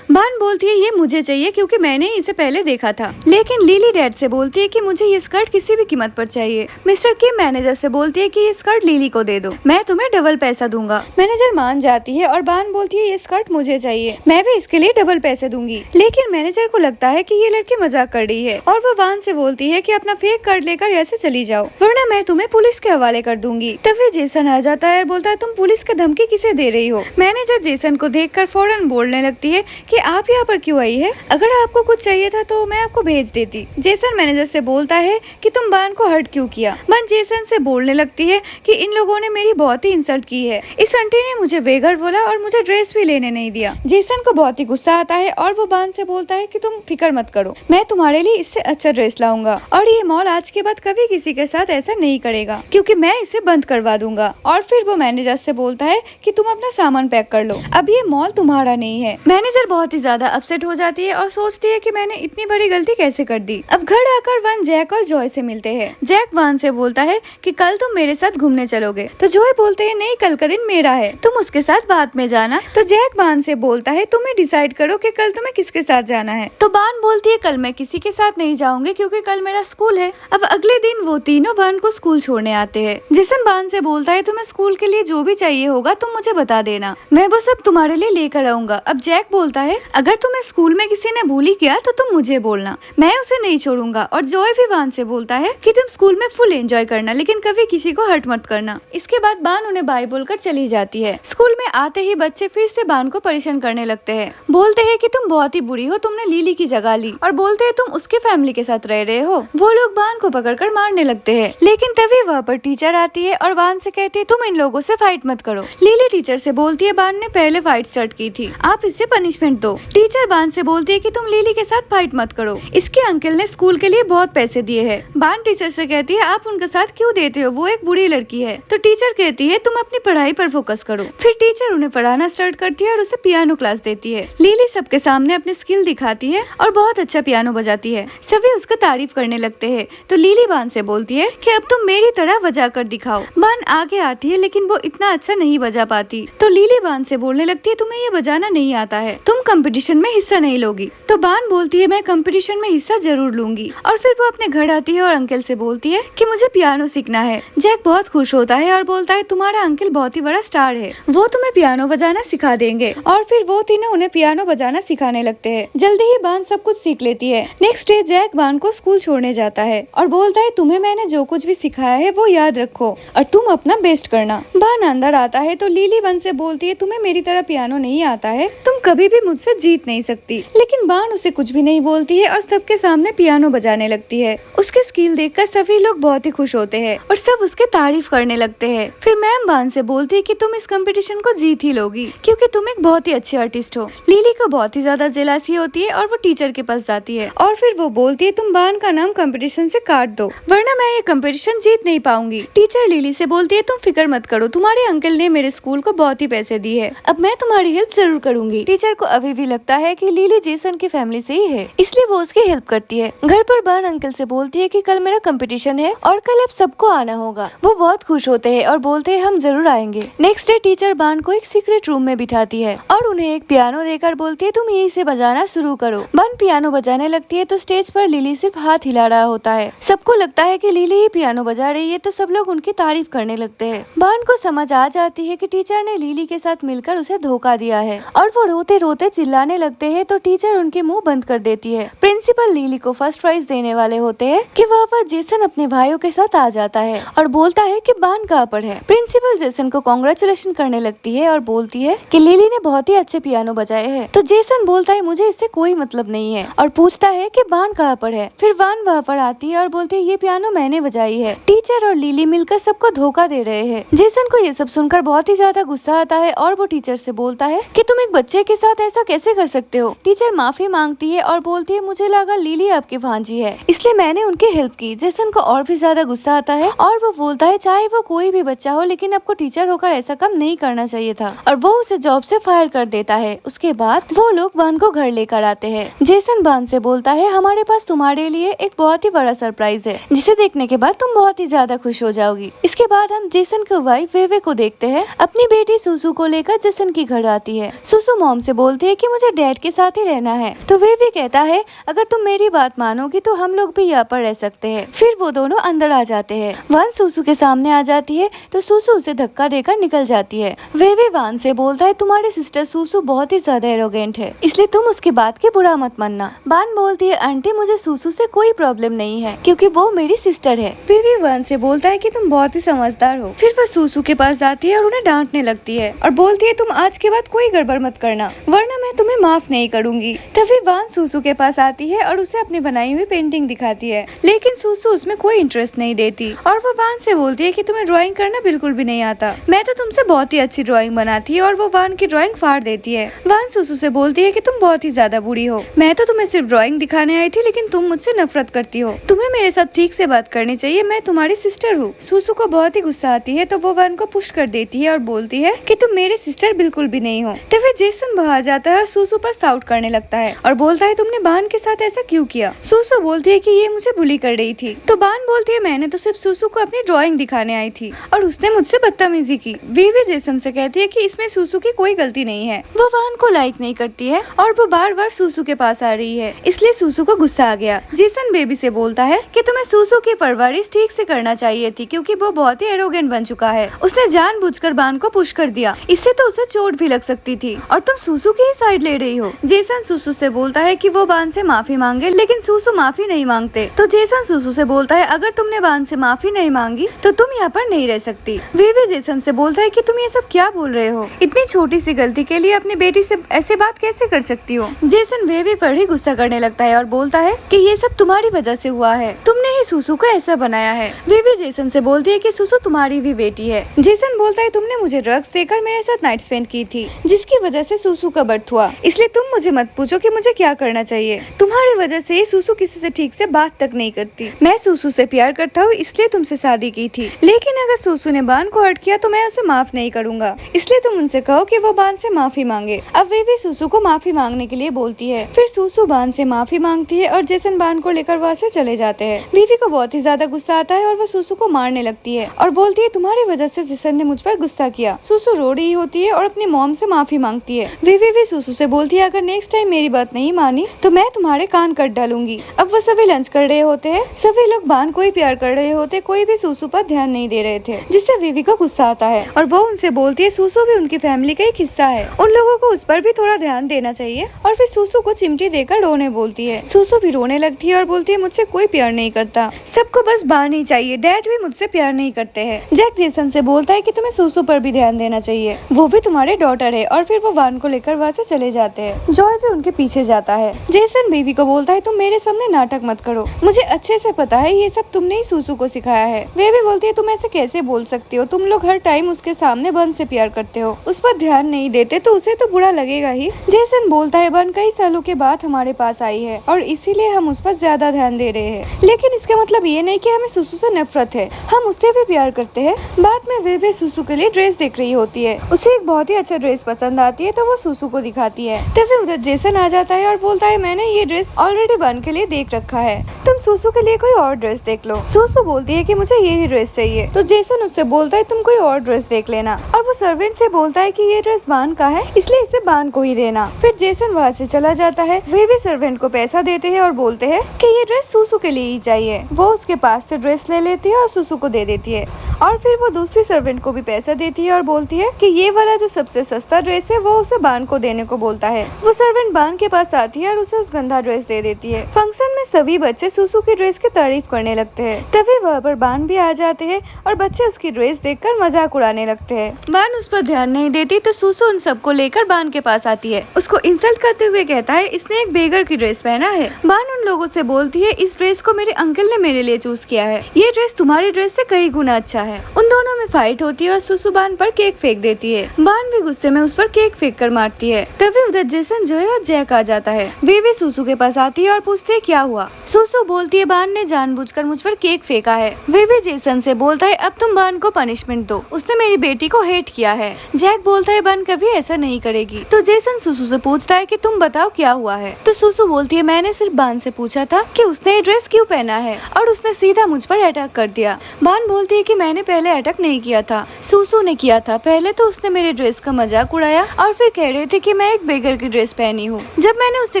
बान बोलती है ये मुझे चाहिए क्योंकि मैंने इसे पहले देखा था। लेकिन लिली डैड से बोलती है कि मुझे ये स्कर्ट किसी भी कीमत पर चाहिए। मिस्टर किम मैनेजर से बोलती है कि ये स्कर्ट लिली को दे दो, मैं तुम्हें डबल पैसा दूंगा। मैनेजर मान जाती है और बान बोलती है ये स्कर्ट मुझे चाहिए, मैं भी इसके लिए डबल पैसे दूंगी। लेकिन मैनेजर को लगता है कि ये लड़की मजाक कर रही है और वो वान से बोलती है कि अपना फेक कार्ड लेकर ऐसे चली जाओ वरना मैं तुम्हें पुलिस के हवाले कर दूंगी। तभी जेसन आ जाता है और बोलता है तुम पुलिस की धमकी किसे दे रही हो। मैनेजर जेसन को देखकर फौरन बोलने लगती है कि आप यहाँ पर क्यों आई है, अगर आपको कुछ चाहिए था तो मैं आपको भेज देती। जेसन मैनेजर से बोलता है कि तुम बान को हर्ट क्यों किया। बान जेसन से बोलने लगती है कि इन लोगों ने मेरी बहुत ही इंसल्ट की है, इस आंटी ने मुझे वेगर बोला और मुझे ड्रेस भी लेने नहीं दिया। जेसन को बहुत ही गुस्सा आता है और वो बान से बोलता है कि तुम फिक्र मत करो, मैं तुम्हारे लिए इससे अच्छा ड्रेस लाऊंगा और ये मॉल आज के बाद कभी किसी के साथ ऐसा नहीं करेगा क्योंकि मैं इसे बंद करवा दूंगा। और फिर वो मैनेजर से बोलता है कि तुम अपना सामान पैक कर लो, अब ये मॉल तुम्हारा नहीं है। मैनेजर बहुत ही ज्यादा अपसेट हो जाती है और सोचती है कि मैंने इतनी बड़ी गलती कैसे कर दी। अब घर आकर वन जैक और जॉय से मिलते हैं। जैक वान से बोलता है कि कल तुम मेरे साथ घूमने चलोगे, तो जॉय बोलते हैं नहीं कल का दिन मेरा है, तुम उसके साथ बाद में जाना। तो जैक वान से बोलता है तुम्हें डिसाइड करो कि कल तुम्हें किसके साथ जाना है। तो बान बोलती है कल मैं किसी के साथ नहीं जाऊंगी क्योंकि कल मेरा स्कूल है। अब अगले दिन वो तीनों वान को स्कूल छोड़ने आते हैं। जेसन बान से बोलता है तुम्हें स्कूल के लिए जो भी चाहिए होगा तुम मुझे बता देना, मैं वो सब तुम्हारे लिए लेकर आऊंगा। अब जैक बोलता है अगर तुम्हें स्कूल में किसी ने bully किया तो तुम मुझे बोलना, मैं उसे नहीं छोड़ूंगा। और जॉय भी बान से बोलता है कि तुम स्कूल में फुल एंजॉय करना लेकिन कभी किसी को हर्ट मत करना। इसके बाद बान उन्हें बाय बोलकर चली जाती है। स्कूल में आते ही बच्चे फिर से बान को परेशान करने लगते हैं, बोलते हैं कि तुम बहुत ही बुरी हो, तुमने लिली की जगह ली, और बोलते हैं तुम उसके फैमिली के साथ रह रहे हो। वो लोग बान को पकड़कर मारने लगते हैं। लेकिन तभी वहाँ पर टीचर आती है और बान से कहती है तुम इन लोगों से फाइट मत करो। लिली टीचर से बोलती है बान ने पहले फाइट स्टार्ट की थी, आप इससे पनिशमेंट दो। टीचर बान से बोलती है कि तुम लिली के साथ फाइट मत करो, इसके अंकल ने स्कूल के लिए बहुत पैसे दिए हैं। बान टीचर से कहती है आप उनके साथ क्यों देते हो, वो एक बुरी लड़की है। तो टीचर कहती है तुम अपनी पढ़ाई पर फोकस करो। फिर टीचर उन्हें पढ़ाना स्टार्ट करती है और उसे पियानो क्लास देती है। लिली सबके सामने अपनी स्किल दिखाती है और बहुत अच्छा पियानो बजाती है। सभी उसका तारीफ करने लगते हैं। तो लिली बान से बोलती है कि अब तुम मेरी तरह बजा कर दिखाओ। बान आगे आती है लेकिन वो इतना अच्छा नहीं बजा पाती। तो लिली बान से बोलने लगती है तुम्हें ये बजाना नहीं आता है, तुम कंपटीशन में हिस्सा नहीं लोगी। तो बान बोलती है मैं कंपटीशन में हिस्सा जरूर लूंगी। और फिर वो अपने घर आती है और अंकल से बोलती है कि मुझे पियानो सीखना है। जैक बहुत खुश होता है और बोलता है तुम्हारा अंकल बहुत ही बड़ा स्टार है, वो तुम्हें पियानो बजाना सिखा देंगे। और फिर वो तीनों उन्हें पियानो बजाना सिखाने लगते हैं। जल्दी ही बान सब कुछ सीख लेती है। नेक्स्ट डे जैक बान को स्कूल छोड़ने जाता है और बोलता है तुम्हें मैंने जो कुछ भी सिखाया है वो याद रखो और तुम अपना बेस्ट करना। बान अंदर आता है तो लिली बान से बोलती है तुम्हें मेरी तरह पियानो नहीं आता है, तुम कभी भी मुझसे जीत नहीं सकती। लेकिन बान उसे कुछ भी नहीं बोलती है और सबके सामने पियानो बजाने लगती है। उसके स्किल देखकर सभी लोग बहुत ही खुश होते हैं और सब उसके तारीफ करने लगते हैं। फिर मैम बान से बोलती है कि तुम इस कंपटीशन को जीत ही लोगी क्योंकि तुम एक बहुत ही अच्छी आर्टिस्ट हो। लिली को बहुत ही ज्यादा जेलसी होती है और वो टीचर के पास जाती है और फिर वो बोलती है तुम बान का नाम कंपटीशन से काट दो वरना मैं ये कंपटीशन जीत नहीं पाऊंगी। टीचर लिली से बोलती है तुम फिक्र मत करो, तुम्हारे अंकल ने मेरे स्कूल को बहुत ही पैसे दिए है, अब मैं तुम्हारी हेल्प जरूर करूंगी। टीचर को अभी भी लगता है कि लिली जेसन की फैमिली से ही है, इसलिए वो उसकी हेल्प करती है। घर पर बान अंकल से बोलती है कि कल मेरा कंपटीशन है और कल अब सबको आना होगा। वो बहुत खुश होते हैं और बोलते हैं हम जरूर आएंगे। नेक्स्ट डे टीचर बान को एक सीक्रेट रूम में बिठाती है और उन्हें एक पियानो देकर बोलती है तुम यही से बजाना शुरू करो। बान पियानो बजाने लगती है तो स्टेज पर लिली सिर्फ हाथ हिला रहा होता है। सबको लगता है कि लिली ही पियानो बजा रही है तो सब लोग उनकी तारीफ करने लगते हैं। बान को समझ आ जाती है कि टीचर ने लिली के साथ मिलकर उसे धोखा दिया है और वो रोते रोते चिल्लाने लगते हैं तो टीचर उनके मुंह बंद कर देती है। प्रिंसिपल लिली को फर्स्ट प्राइज देने वाले होते हैं कि वहाँ पर जेसन अपने भाइयों के साथ आ जाता है और बोलता है कि बान कहाँ पर है। प्रिंसिपल जेसन को कांग्रेचुलेशन करने लगती है और बोलती है कि लिली ने बहुत ही अच्छे पियानो बजाए हैं। तो जेसन बोलता है मुझे इससे कोई मतलब नहीं है और पूछता है कि बान कहाँ पर है। फिर बान वहाँ पर आती है और बोलती है ये पियानो मैंने बजाई है। टीचर और लिली मिलकर सबको धोखा दे रहे हैं। जेसन को ये सब सुनकर बहुत ही ज्यादा गुस्सा आता है और वो टीचर से बोलता है कि तुम एक बच्चे के साथ ऐसा कैसे कर सकते हो। टीचर माफी मांगती है और बोलती है मुझे लगा लिली आपकी भांजी है इसलिए मैंने उनकी हेल्प की। जेसन को और भी ज्यादा गुस्सा आता है और वो बोलता है चाहे वो कोई भी बच्चा हो लेकिन आपको टीचर होकर ऐसा काम नहीं करना चाहिए था और वो उसे जॉब से फायर कर देता है। उसके बाद वो लोग बान को घर लेकर आते हैं। जेसन बान से बोलता है हमारे पास तुम्हारे लिए एक बहुत ही बड़ा सरप्राइज है जिसे देखने के बाद तुम बहुत ही ज्यादा खुश हो जाओगी। इसके बाद हम जेसन की वाइफ वेवे को देखते हैं। अपनी बेटी सुसु को लेकर जेसन की घर आती है। सुसु मॉम से बोलती है है कि मुझे डैड के साथ ही रहना है। तो वे भी कहता है अगर तुम मेरी बात मानोगी तो हम लोग भी यहाँ पर रह सकते हैं। फिर वो दोनों अंदर आ जाते हैं। वान सुसु के सामने आ जाती है तो सुसु उसे धक्का देकर निकल जाती है। वे भी वान से बोलता है तुम्हारी सिस्टर सुसु बहुत ही ज्यादा एरोगेंट है, इसलिए तुम उसकी बात की बुरा मत मानना। वान बोलती है आंटी मुझे सुसु से कोई प्रॉब्लम नहीं है क्योंकि वो मेरी सिस्टर है। वे भी वान से बोलता है कि तुम बहुत ही समझदार हो। फिर वह सुसु के पास जाती है और उन्हें डांटने लगती है और बोलती है तुम आज के बाद कोई गड़बड़ मत करना वरना मैं तुम्हें माफ नहीं करूंगी। तभी वान सुसु के पास आती है और उसे अपनी बनाई हुई पेंटिंग दिखाती है, लेकिन सुसु उसमें कोई इंटरेस्ट नहीं देती और वो वान से बोलती है कि तुम्हें ड्राइंग करना बिल्कुल भी नहीं आता, मैं तो तुमसे बहुत ही अच्छी ड्राइंग बनाती है। और वो वान की ड्राइंग फाड़ देती है। वान सुसु से बोलती है कि तुम बहुत ही ज्यादा बुरी हो, मैं तो तुम्हें सिर्फ ड्राइंग दिखाने आई थी लेकिन तुम मुझसे नफरत करती हो, तुम्हें मेरे साथ ठीक से बात करनी चाहिए, मैं तुम्हारी सिस्टर हूँ। सुसु को बहुत ही गुस्सा आती है तो वो वान को पुश कर देती है और बोलती है कि तुम मेरी सिस्टर बिल्कुल भी नहीं हो। तभी जेसन बाहर जाता है, सुसु पर साउट करने लगता है और बोलता है तुमने बान के साथ ऐसा क्यों किया। सुसु बोलती है कि ये मुझे बुली कर रही थी। तो बान बोलती है मैंने तो सिर्फ सुसु को अपनी ड्राइंग दिखाने आई थी और उसने मुझसे बदतमीजी की। वी भी जेसन से कहती है कि इसमें सुसु की कोई गलती नहीं है, वो वान को लाइक नहीं करती है और वो बार बार सुसु के पास आ रही है, इसलिए सुसु को गुस्सा आ गया। जेसन बेबी से बोलता है कि तुम्हें सुसु की परवरिश ठीक से करना चाहिए थी क्योंकि वो बहुत ही एरोगेंट बन चुका है, उसने जानबूझकर बान को पुश कर दिया, इससे तो उसे चोट भी लग सकती थी और तुम सुसु की ही साइड ले रही हो। जेसन सुसु से बोलता है कि वो बान से माफी मांगे, लेकिन सुसु माफी नहीं मांगते। तो जेसन सुसु से बोलता है अगर तुमने बान से माफी नहीं मांगी तो तुम यहाँ पर नहीं रह सकती। वे भी जेसन से बोलता है कि तुम ये सब क्या बोल रहे हो, इतनी छोटी सी गलती के लिए अपनी बेटी से ऐसे बात कैसे कर सकती हो। जेसन वे भी पर ही गुस्सा करने लगता है और बोलता है कि ये सब तुम्हारी वजह से हुआ है, तुमने ही सुसु को ऐसा बनाया है। वे भी जेसन से बोलती है कि सुसु तुम्हारी भी बेटी है। जेसन बोलता है तुमने मुझे ड्रग्स देकर मेरे साथ नाइट स्पेंड की थी जिसकी वजह से सुसु का बर्थ हुआ, इसलिए तुम मुझे मत पूछो कि मुझे क्या करना चाहिए, तुम्हारी वजह से ही सुसु किसी से ठीक से बात तक नहीं करती। मैं सुसु से प्यार करता हूँ इसलिए तुमसे शादी की थी, लेकिन अगर सुसु ने बान को हर्ट किया तो मैं उसे माफ नहीं करूंगा, इसलिए तुम उनसे कहो कि वो बान से माफी मांगे। अब वे भी सुसु को माफी मांगने के लिए बोलती है। फिर सुसु बान से माफी मांगती है और जेसन बान को लेकर वहाँ से चले जाते हैं। वीवी को बहुत ही ज्यादा गुस्सा आता है और वो सुसु को मारने लगती है और बोलती है तुम्हारी वजह से जेसन ने मुझ पर गुस्सा किया। सुसु रो रही होती है और अपनी मॉम से माफी मांगती है। वीवी भी सुसु से बोलती है अगर नेक्स्ट टाइम मेरी बात नहीं मानी तो मैं तुम्हारे कान कट डालूंगी। अब वो सभी लंच कर रहे होते हैं, सभी लोग बान को ही प्यार कर रहे होते, कोई भी सुसु पर ध्यान नहीं दे रहे थे, जिससे वीवी को गुस्सा आता है और वो उनसे बोलती है सुसु भी उनकी फैमिली का एक हिस्सा है, उन लोगों को उस पर भी थोड़ा ध्यान देना चाहिए। और फिर सुसु को चिमटी देकर रोने बोलती है। सुसु भी रोने लगती है और बोलती है मुझसे कोई प्यार नहीं करता, सबको बस बान ही चाहिए, डैड भी मुझसे प्यार नहीं करते हैं। जैक जेसन से बोलता है कि तुम्हें सुसु पर भी ध्यान देना चाहिए, वो भी तुम्हारे डॉटर है। और फिर वो वान को लेकर वहाँ से चले जाते हैं। जॉय भी उनके पीछे जाता है। जेसन बेबी को बोलता है तुम मेरे सामने नाटक मत करो, मुझे अच्छे से पता है ये सब तुमने ही सुसु को सिखाया है। वे भी बोलती है तुम ऐसे कैसे बोल सकती हो, तुम लोग हर टाइम उसके सामने बन से प्यार करते हो, उस पर ध्यान नहीं देते तो उसे तो बुरा लगेगा ही। जेसन बोलता है बन कई सालों के बाद हमारे पास आई है और इसीलिए हम उस पर ज्यादा ध्यान दे रहे हैं, लेकिन इसका मतलब ये नहीं कि हमें सुसु से नफरत है, हम उससे भी प्यार करते हैं। बाद में वे भी सुसु के लिए ड्रेस देख रही होती है, उसे एक बहुत ही अच्छा ड्रेस पसंद आती है तो वो सुसु को दिखाती है। तभी उधर जेसन आ जाता है और बोलता है मैंने ये ड्रेस ऑलरेडी बन के लिए देख रखा है, तुम सुसु के लिए कोई और ड्रेस देख लो। सुसु बोलती है कि मुझे यही ड्रेस चाहिए, तो जेसन उससे बोलता है तुम कोई और ड्रेस देख लेना। और वो सर्वेंट से बोलता है कि ये ड्रेस बान का है इसलिए इसे बान को ही देना। फिर जेसन वहाँ से चला जाता है। वे भी सर्वेंट को पैसा देते हैं और बोलते हैं कि ये ड्रेस सुसु के लिए ही चाहिए। वो उसके पास से ड्रेस ले लेती है और सुसु को दे देती है और फिर वो दूसरी सर्वेंट को भी पैसा देती है और बोलती है कि ये वाला जो सबसे सस्ता ड्रेस है वो उसे बान को देने को बोलता है। वो सर्वेंट बान के पास आती है और उसे उस गंदा ड्रेस दे देती है। फंक्शन में सभी बच्चे सुसु की ड्रेस की तारीफ करने लगते हैं। तभी वहाँ पर बान भी आ जाते हैं और बच्चे उसकी ड्रेस देखकर मजाक उड़ाने लगते हैं। बान उस पर ध्यान नहीं देती तो सुसु उन सबको लेकर बान के पास आती है, उसको इंसल्ट करते हुए कहता है इसने एक बेगर की ड्रेस पहना है। बान उन लोगों से बोलती है इस ड्रेस को मेरे अंकल ने मेरे लिए चूज किया है, ये ड्रेस तुम्हारी ड्रेस से कई गुना अच्छा है। उन दोनों में फाइट होती है और सुसु बान पर केक फेंक देती है। बान भी गुस्से में उस पर केक फेंक कर मारती है। तभी उधर जेसन जो है और जैक आ जाता है। वे भी सुसु के पास आती है और पूछते है क्या हुआ। सुसु बोलती है बान ने जानबूझकर मुझ पर केक फेंका है। वे भी जेसन से बोलता है अब तुम बान को पनिशमेंट दो, उसने मेरी बेटी को हेट किया है। जैक बोलता है बान कभी ऐसा नहीं करेगी। तो जेसन सुसु से पूछता है कि तुम बताओ क्या हुआ है। तो सुसु बोलती है मैंने सिर्फ बान से पूछा था कि उसने ये ड्रेस क्यों पहना है और उसने सीधा मुझ पर अटैक कर दिया। बान बोलती है कि मैंने पहले अटैक नहीं किया था, सुसु ने किया था। पहले तो उसने मेरे ड्रेस का मजाक उड़ाया और फिर कह रहे थे कि मैं एक बेगर की ड्रेस पहनी हूँ। जब मैंने उससे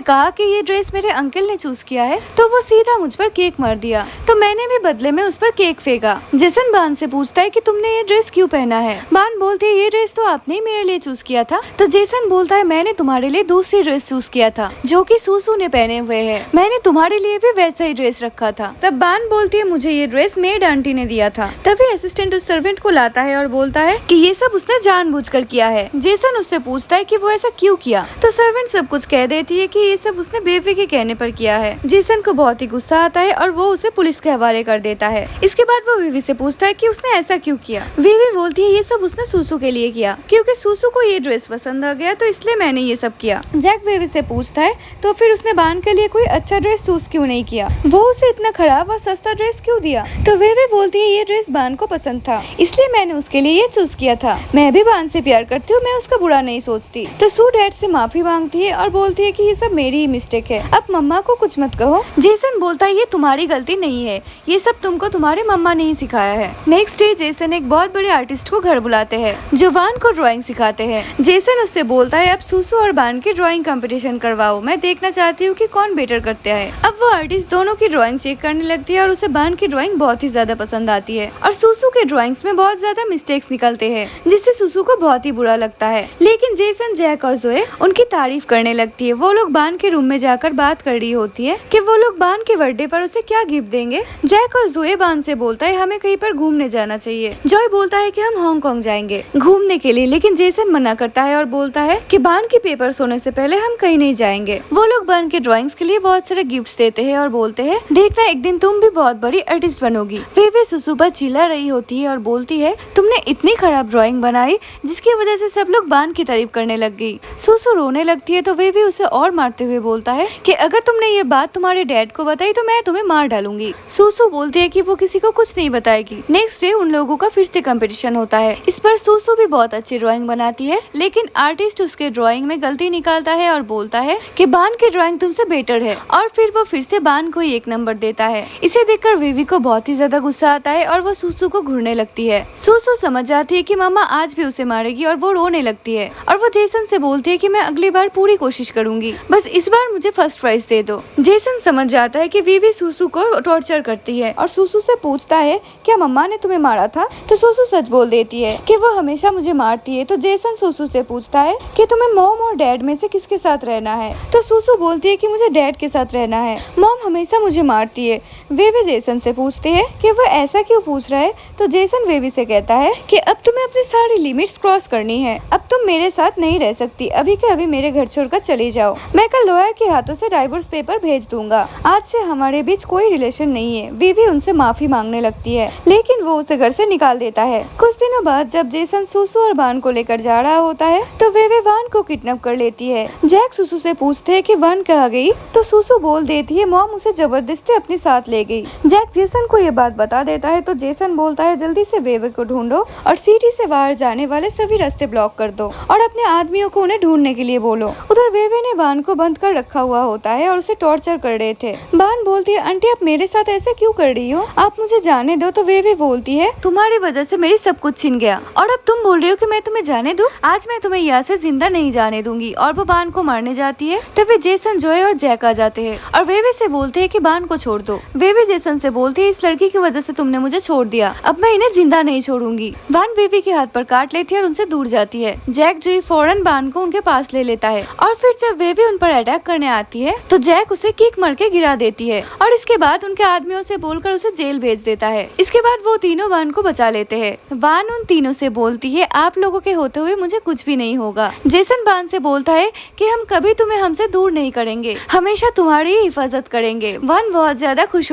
कहा कि ये ड्रेस मेरे अंकल ने चूज किया है तो वो सीधा मुझ पर केक मार दिया, तो मैंने भी बदले में उस पर केक फेंका। जेसन बान से पूछता है कि तुमने ये ड्रेस क्यों पहना है। बान बोलती है ये ड्रेस तो आपने ही मेरे लिए चूज किया था। तो जेसन बोलता है मैंने तुम्हारे लिए दूसरी ड्रेस चूज किया था जो कि सूसू ने पहने हुए है, मैंने तुम्हारे लिए भी वैसा ही ड्रेस रखा था। तब बान बोलती है मुझे ये ड्रेस मेड आंटी ने दिया था। तभी असिस्टेंट उस सर्वेंट को लाता है और बोलता है कि ये सब उसने जानबूझकर किया है। जेसन उससे पूछता है कि वो ऐसा क्यों किया, तो सर्वेंट सब कुछ कह देती है कि ये सब उसने बेबी के कहने पर किया है। जेसन को बहुत ही गुस्सा आता है और वो उसे पुलिस के हवाले कर देता है। इसके बाद वो वीवी से पूछता है कि उसने ऐसा क्यों किया। वीवी बोलती है ये सब उसने सूसू के लिए किया, क्योंकि सूसू को ये ड्रेस पसंद आ गया तो इसलिए मैंने ये सब किया। जैक वीवी से पूछता है तो फिर उसने बान के लिए कोई अच्छा ड्रेस चूज क्यों नहीं किया, वो उसे इतना खराब और सस्ता ड्रेस क्यों दिया। तो वीवी बोलती है ये ड्रेस बान को पसंद था इसलिए मैंने उसके लिए ये चूज किया था, मैं भी बान से प्यार करती हूँ, मैं उसका बुरा नहीं सोचती। तो सू डैड से माफी मांगती है और बोलती है कि ये सब मेरी ही मिस्टेक है, अब मम्मा को कुछ मत कहो। जेसन बोलता है ये तुम्हारी गलती नहीं है, ये सब तुमको तुम्हारे मम्मा ने ही सिखाया है। नेक्स्ट डे जेसन एक बहुत बड़े आर्टिस्ट को घर बुलाते हैं जो बान को ड्राइंग सिखाते हैं। जेसन उससे बोलता है अब सूसू और बान की ड्राइंग कंपटीशन करवाओ, मैं देखना चाहती हूँ कि कौन बेटर करता है। अब वो आर्टिस्ट दोनों की ड्राइंग चेक करने लगती है और उसे बान की ड्राइंग बहुत ही ज्यादा पसंद आती है और सूसू के ड्राइंग्स में बहुत ज्यादा मिस्टेक्स निकलते हैं जिससे सूसू को बहुत ही बुरा लगता है। लेकिन जेसन, जैक और जोए उनकी तारीफ करने लगती है। वो लोग बान के रूम में जाकर बात कर रही होती है कि वो लोग बान के बर्थडे पर उसे क्या गिफ्ट देंगे। जैक और जोए बान से बोलता है हमें कहीं पर घूमने जाना चाहिए। जॉय बोलता है कि हम हांगकांग जाएंगे घूमने के लिए, लेकिन जेसन मना करता है और बोलता है कि बान के पेपर्स होने से पहले हम कहीं नहीं जाएंगे। वो लोग बान के ड्राइंग्स के लिए बहुत सारे गिफ्ट्स देते हैं और बोलते हैं देखना एक दिन तुम भी बहुत बड़ी आर्टिस्ट बनोगी। वे सुसु पर चिल्ला रही होती है और बोलती है तुमने इतनी खराब ड्राइंग बनाई जिसकी वजह से सब लोग बान की तारीफ करने लग गई। सुसु रोने लगती है तो वे भी उसे और मारते हुए बोलता है कि अगर तुमने ये बात तुम्हारे डैड को बताई तो मैं तुम्हें मार डालूंगी। सुसु बोलती है कि वो किसी को कुछ नहीं बताएगी। नेक्स्ट डे उन लोगों का फिर से कंपटीशन होता है। इस पर सुसु भी बहुत अच्छी ड्राइंग बनाती है, लेकिन आर्टिस्ट उसके ड्राइंग में गलती निकालता है और बोलता है कि बान की ड्राइंग तुमसे बेटर है और फिर वो फिर से बान को ही 1 नंबर देता है। इसे देखकर वीवी को बहुत ही ज्यादा गुस्सा आता है और वो सुसु को घूरने लगती है। सुसु समझ जाती है कि मामा आज भी उसे मारेगी और वो रोने लगती है और वो जेसन से बोलती है कि मैं अगली बार पूरी कोशिश करूंगी, बस इस बार मुझे फर्स्ट प्राइज दे दो। जेसन समझ जाता है कि वीवी सुसु को टॉर्चर करती है और सुसु से पूछता है क्या मम्मा ने तुम्हें मारा था, तो सुसु सच बोल देती है कि वो हमेशा मुझे मारती है। तो जेसन सुसु से पूछता है कि तुम्हें मॉम और डैड में से किसके साथ रहना है, तो सुसु बोलती है कि मुझे डैड के साथ रहना है, मॉम हमेशा मुझे मारती है। वे जेसन से पूछते हैं कि वो ऐसा क्यों पूछ रहा है, तो जेसन वेवी से कहता है कि अब तुम्हें अपनी सारी लिमिट्स क्रॉस करनी है, अब तुम मेरे साथ नहीं रह सकती, अभी के अभी मेरे घर छोड़कर चली जाओ, मैं कल लॉयर के हाथों से डाइवोर्स पेपर भेज दूंगा, आज से हमारे बीच कोई रिलेशन नहीं है। वीवी उनसे माफी मांगने लगती है लेकिन वो उसे घर से निकाल देता है। कुछ दिनों बाद जब जेसन सुसु और बान को लेकर जा रहा होता है तो वेवी वान को किडनैप कर लेती है। जैक सुसु से पूछते है कि वान कहाँ गई, तो सुसु बोल देती है मॉम उसे जबरदस्ती अपने साथ ले गई। जैक जेसन को ये बात बता देता है तो जेसन बोलता है जल्दी से वेवे को ढूंढो और सिटी से बाहर जाने वाले सभी रास्ते ब्लॉक कर दो और अपने आदमियों को उन्हें ढूंढने के लिए बोलो। उधर वेवे ने बान को बंद कर रखा हुआ होता है और उसे टॉर्चर कर रहे थे। बान बोलती है आंटी आप मेरे साथ ऐसे क्यों कर रही हो, आप मुझे जाने दो। तो वेवे बोलती है तुम्हारी वजह से मेरी सब कुछ छिन गया और अब तुम बोल रही हो कि मैं तुम्हें जाने दूं, आज मैं तुम्हें यहाँ से जिंदा नहीं जाने दूंगी। और वो बान को मारने जाती है तभी जेसन, जॉय और जैक आ जाते हैं और वेवे से बोलते हैं कि बान को छोड़ दो। वेवे जेसन से बोलती है इस लड़की की वजह से तुमने मुझे छोड़ दिया, अब मैं इन्हें जिंदा नहीं छोड़ूंगी। बान वेवी के हाथ पर काट लेती है और उनसे दूर जाती है। जैक जो फौरन बान को उनके पास ले लेता है और फिर जब वेवी उन पर अटैक करने आती है तो जैक उसे किक मार के गिरा देती है और इसके बाद उनके आदमियों से बोलकर उसे जेल भेज देता है। इसके बाद वो तीनों बान को बचा लेते हैं। बान उन तीनों से बोलती है आप लोगों के होते हुए मुझे कुछ भी नहीं होगा। जेसन बान से बोलता है कि हम कभी तुम्हें हमसे दूर नहीं करेंगे, हमेशा तुम्हारी ही हिफाजत करेंगे। बान बहुत ज्यादा खुश हो